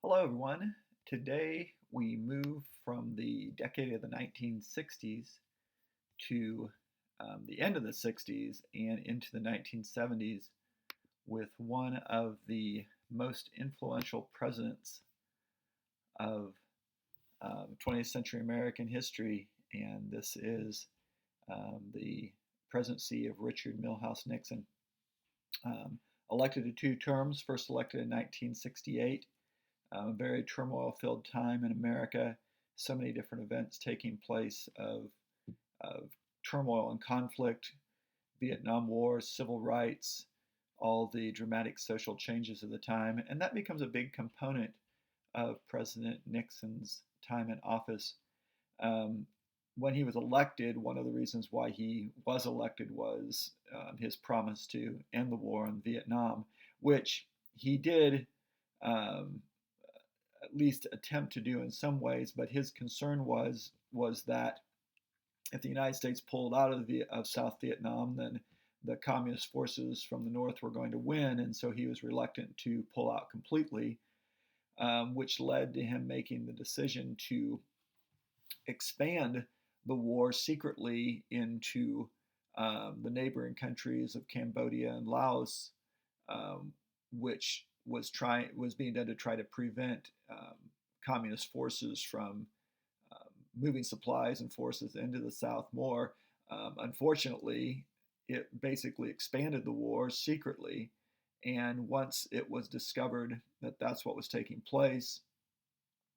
Hello, everyone. Today we move from the decade of the 1960s to the end of the 60s and into the 1970s with one of the most influential presidents of 20th century American history, and this is the presidency of Richard Milhous Nixon. Um, Elected to two terms, first elected in 1968. A very turmoil-filled time in America. So many different events taking place of turmoil and conflict, Vietnam War, civil rights, all the dramatic social changes of the time, and that becomes a big component of President Nixon's time in office. Um, when he was elected, one of the reasons why he was elected was his promise to end the war in Vietnam, which he did um, at least attempt to do in some ways. But his concern was that if the United States pulled out of South Vietnam, then the communist forces from the north were going to win, and so he was reluctant to pull out completely, which led to him making the decision to expand the war secretly into the neighboring countries of Cambodia and Laos, which was being done to try to prevent communist forces from moving supplies and forces into the South more. Unfortunately, it basically expanded the war secretly, and once it was discovered that that's what was taking place,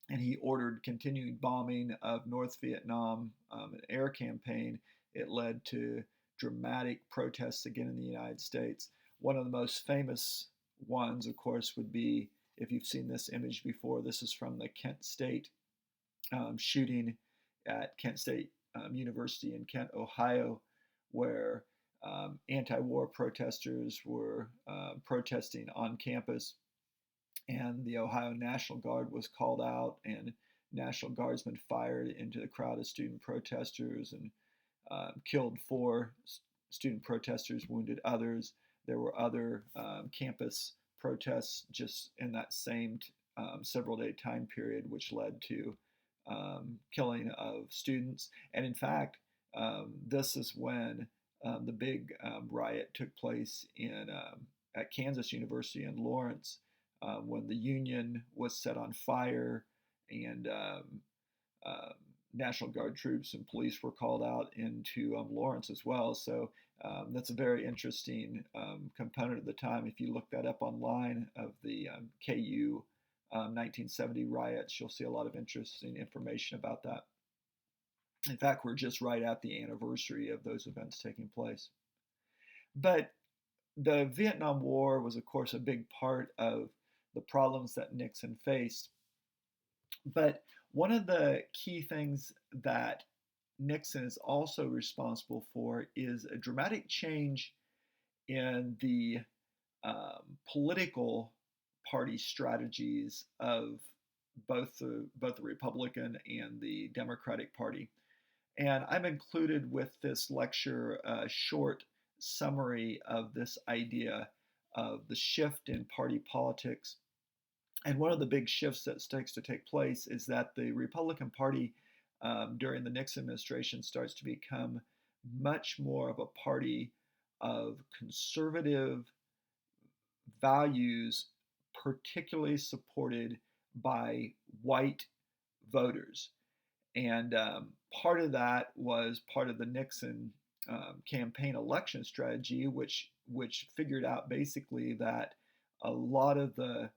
and he ordered continued bombing of North Vietnam, an air campaign. It led to dramatic protests again in the United States. One of the most famous ones, of course, would be, if you've seen this image before, this is from the Kent State shooting at Kent State University in Kent, Ohio, where anti-war protesters were protesting on campus, and the Ohio National Guard was called out, and National Guardsmen fired into the crowd of student protesters and killed four student protesters, wounded others. There were other campus protests just in that same several-day time period, which led to killing of students. And in fact, this is when the big riot took place at Kansas University in Lawrence, when the Union was set on fire, and National Guard troops and police were called out into Lawrence as well. So that's a very interesting component of the time. If you look that up online of the KU 1970 riots, you'll see a lot of interesting information about that. In fact, we're just right at the anniversary of those events taking place. But the Vietnam War was, of course, a big part of the problems that Nixon faced. But one of the key things that Nixon is also responsible for is a dramatic change in the political party strategies of both the Republican and the Democratic Party. And I've included with this lecture a short summary of this idea of the shift in party politics. And one of the big shifts that starts to take place is that the Republican Party during the Nixon administration starts to become much more of a party of conservative values, particularly supported by white voters. And part of that was part of the Nixon campaign election strategy, which figured out basically that a lot of the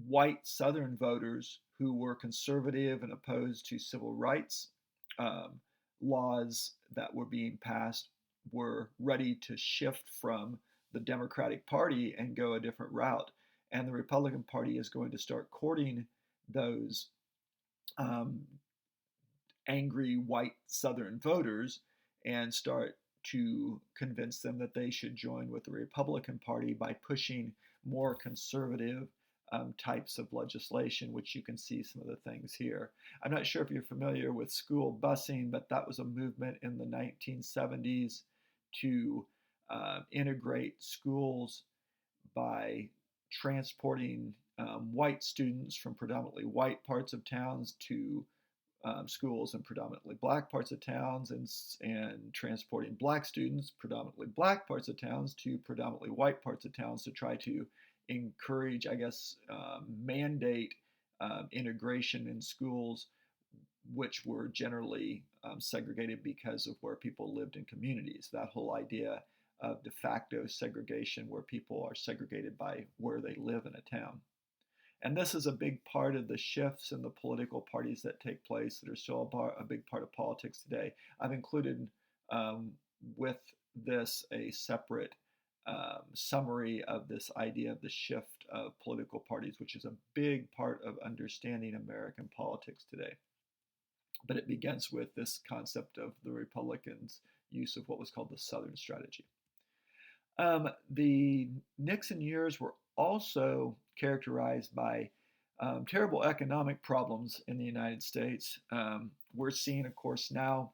white Southern voters who were conservative and opposed to civil rights laws that were being passed were ready to shift from the Democratic Party and go a different route. And the Republican Party is going to start courting those angry white Southern voters and start to convince them that they should join with the Republican Party by pushing more conservative types of legislation, which you can see some of the things here. I'm not sure if you're familiar with school busing, but that was a movement in the 1970s to integrate schools by transporting white students from predominantly white parts of towns to schools in predominantly black parts of towns, and transporting black students, predominantly black parts of towns, to predominantly white parts of towns to try to encourage, I guess, mandate integration in schools, which were generally segregated because of where people lived in communities. That whole idea of de facto segregation, where people are segregated by where they live in a town. And this is a big part of the shifts in the political parties that take place that are still a big part of politics today. I've included um, with this a separate summary of this idea of the shift of political parties, which is a big part of understanding American politics today. But it begins with this concept of the Republicans' use of what was called the Southern strategy. The Nixon years were also characterized by terrible economic problems in the United States. We're seeing, of course, now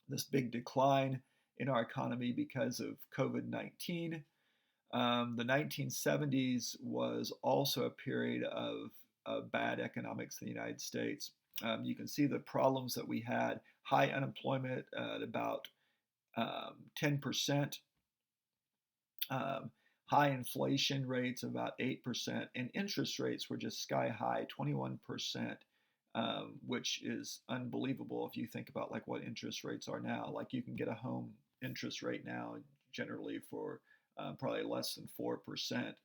this big decline in our economy because of COVID-19. The 1970s was also a period of bad economics in the United States. You can see the problems that we had: high unemployment at about 10%, high inflation rates of about 8%, and interest rates were just sky high, 21%, which is unbelievable if you think about like what interest rates are now. Like you can get a home interest rate now generally for probably less than 4%.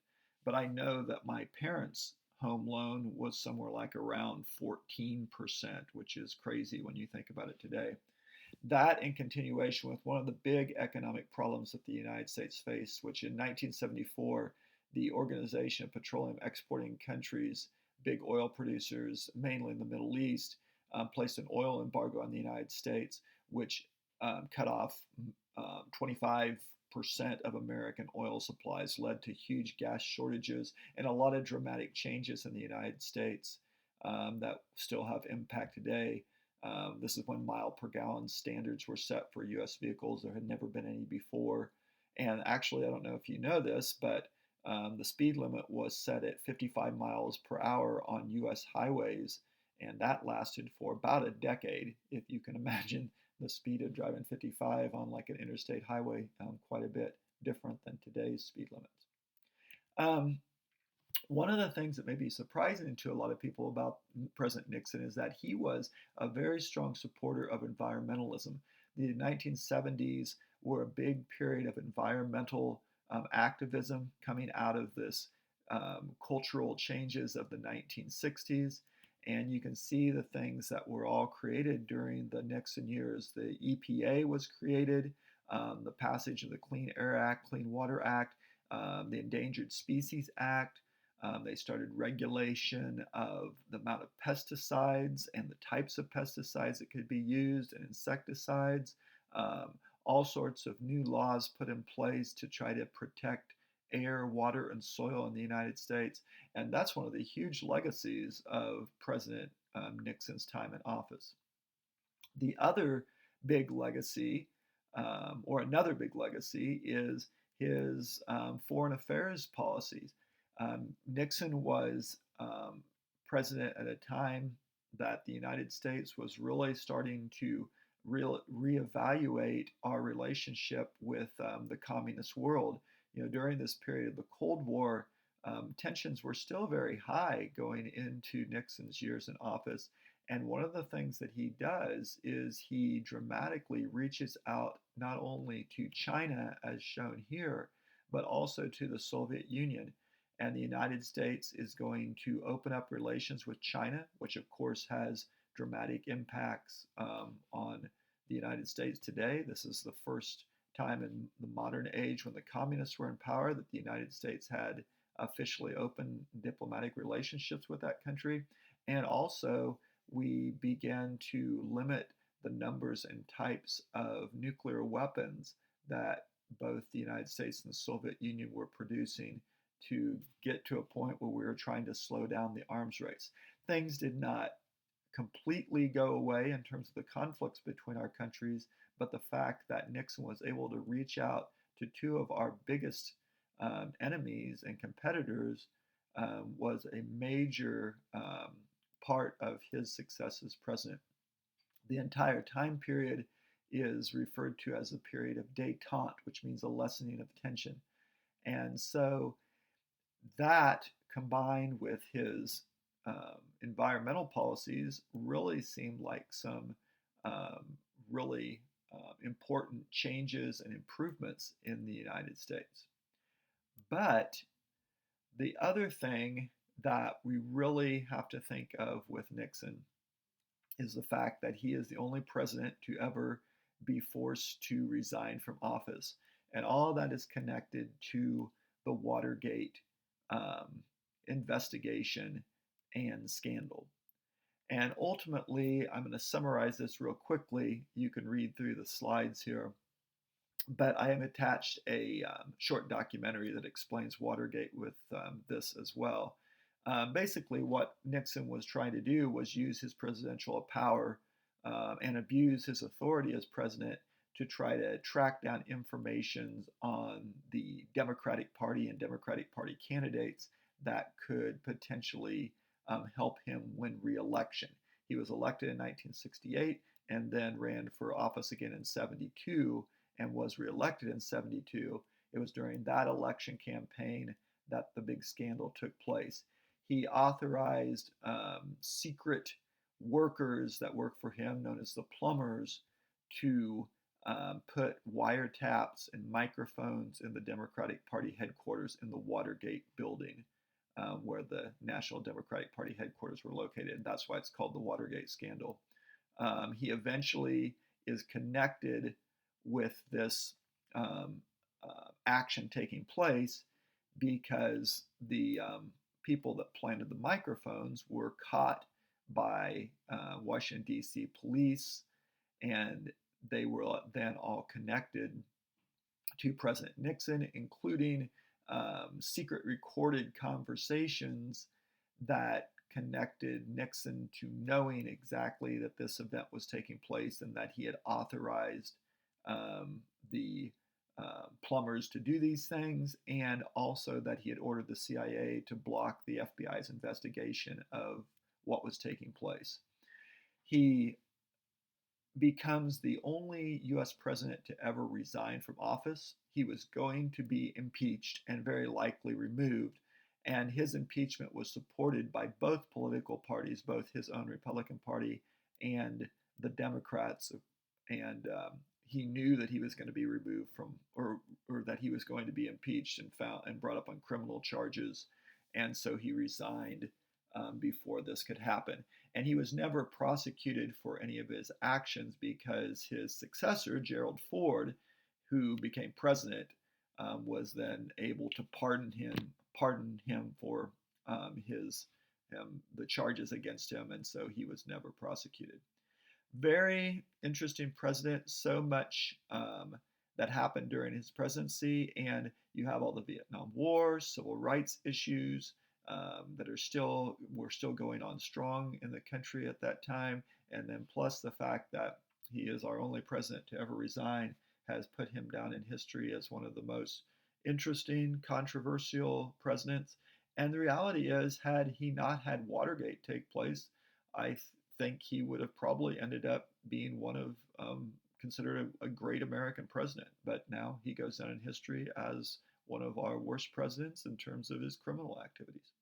But I know that my parents' home loan was somewhere like around 14%, which is crazy when you think about it today. That in continuation with one of the big economic problems that the United States faced, which in 1974, the Organization of Petroleum Exporting Countries, big oil producers, mainly in the Middle East, placed an oil embargo on the United States, which cut off 25% of American oil supplies, led to huge gas shortages and a lot of dramatic changes in the United States that still have impact today. This is when mile per gallon standards were set for US vehicles. There had never been any before. And actually, I don't know if you know this, but the speed limit was set at 55 miles per hour on US highways. And that lasted for about a decade, if you can imagine the speed of driving 55 on like an interstate highway, quite a bit different than today's speed limits. One of the things that may be surprising to a lot of people about President Nixon is that he was a very strong supporter of environmentalism. The 1970s were a big period of environmental activism coming out of this cultural changes of the 1960s. And you can see the things that were all created during the Nixon years. The EPA was created, the passage of the Clean Air Act, Clean Water Act, the Endangered Species Act. They started regulation of the amount of pesticides and the types of pesticides that could be used, and insecticides. All sorts of new laws put in place to try to protect air, water, and soil in the United States. And that's one of the huge legacies of President Nixon's time in office. The other big legacy, or another big legacy, is his foreign affairs policies. Nixon was president at a time that the United States was really starting to reevaluate our relationship with the communist world. You know, during this period of the Cold War, tensions were still very high going into Nixon's years in office. And one of the things that he does is he dramatically reaches out not only to China, as shown here, but also to the Soviet Union. And the United States is going to open up relations with China, which of course has dramatic impacts on the United States today. This is the first time in the modern age when the communists were in power that the United States had officially open diplomatic relationships with that country. And also, we began to limit the numbers and types of nuclear weapons that both the United States and the Soviet Union were producing, to get to a point where we were trying to slow down the arms race. Things did not completely go away in terms of the conflicts between our countries, but the fact that Nixon was able to reach out to two of our biggest enemies and competitors was a major part of his success as president. The entire time period is referred to as a period of détente, which means a lessening of tension. And so that combined with his environmental policies really seemed like some um, really important changes and improvements in the United States. But the other thing that we really have to think of with Nixon is the fact that he is the only president to ever be forced to resign from office. And all of that is connected to the Watergate um, investigation and scandal. And ultimately, I'm going to summarize this real quickly. You can read through the slides here. But I have attached a short documentary that explains Watergate with this as well. Basically, what Nixon was trying to do was use his presidential power and abuse his authority as president to try to track down information on the Democratic Party and Democratic Party candidates that could potentially help him win re-election. He was elected in 1968 and then ran for office again in 72 and was reelected in 72. It was during that election campaign that the big scandal took place. He authorized secret workers that work for him, known as the plumbers, to put wiretaps and microphones in the Democratic Party headquarters in the Watergate building, where the National Democratic Party headquarters were located. And that's why it's called the Watergate scandal. He eventually is connected with this action taking place because the people that planted the microphones were caught by Washington, D.C. police, and they were then all connected to President Nixon, including secret recorded conversations that connected Nixon to knowing exactly that this event was taking place and that he had authorized the plumbers to do these things, and also that he had ordered the CIA to block the FBI's investigation of what was taking place. He becomes the only US president to ever resign from office. He was going to be impeached and very likely removed, and his impeachment was supported by both political parties, both his own Republican Party and the Democrats. And he knew that he was going to be removed from, or that he was going to be impeached and found and brought up on criminal charges, and so he resigned before this could happen. And he was never prosecuted for any of his actions because his successor, Gerald Ford, who became president, was then able to pardon him for the charges against him, and so he was never prosecuted. Very interesting president. So much that happened during his presidency, and you have all the Vietnam War, civil rights issues that were still going on strong in the country at that time, and then plus the fact that he is our only president to ever resign has put him down in history as one of the most interesting, controversial presidents. And the reality is, had he not had Watergate take place, I think he would have probably ended up being one of considered a great American president. But now he goes down in history as one of our worst presidents in terms of his criminal activities.